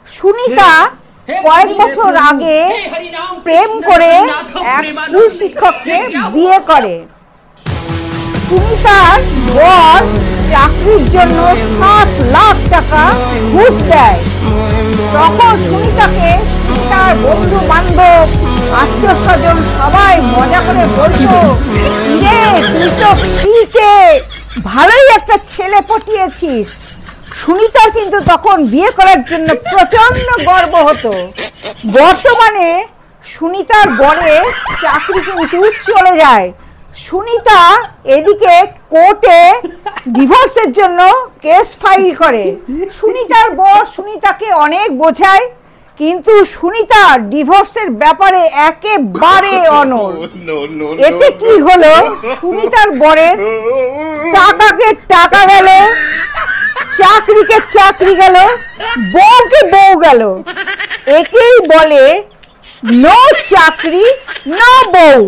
সুনিতা কয়েক বছর আগে প্রেম করে এক স্কুল শিক্ষককে বিয়ে করে। সুনিতার বর চাকরির জন্য 7 লাখ টাকা ঘুষ দেয়। তখন সুনিতাকে তার বন্ধু বান্ধব আত্মীয় স্বজন সবাই মজা করে বলতো, রে তুই তো ফ্রিতে ভালোই একটা ছেলে পটিয়েছিস। সুনিতার কিন্তু তখন বিয়ে করার জন্য প্রচন্ড গর্ব হতো। বর্তমানে সুনিতার বরের চাকরি কিন্তু চলে যায়। সুনিতা এদিকে কোর্টে ডিভোর্সের জন্য কেস ফাইল করে। সুনিতার বর সুনিতাকে অনেক বোঝায়, কিন্তু সুনিতা ডিভোর্সের ব্যাপারে একেবারে অনড়। এতে কি হলো, সুনিতার বরের টাকাকে টাকা গেল, চাকরিকে চাকরি গেল, বউকে বউ গেল। একেই বলে নো চাকরি নো বউ।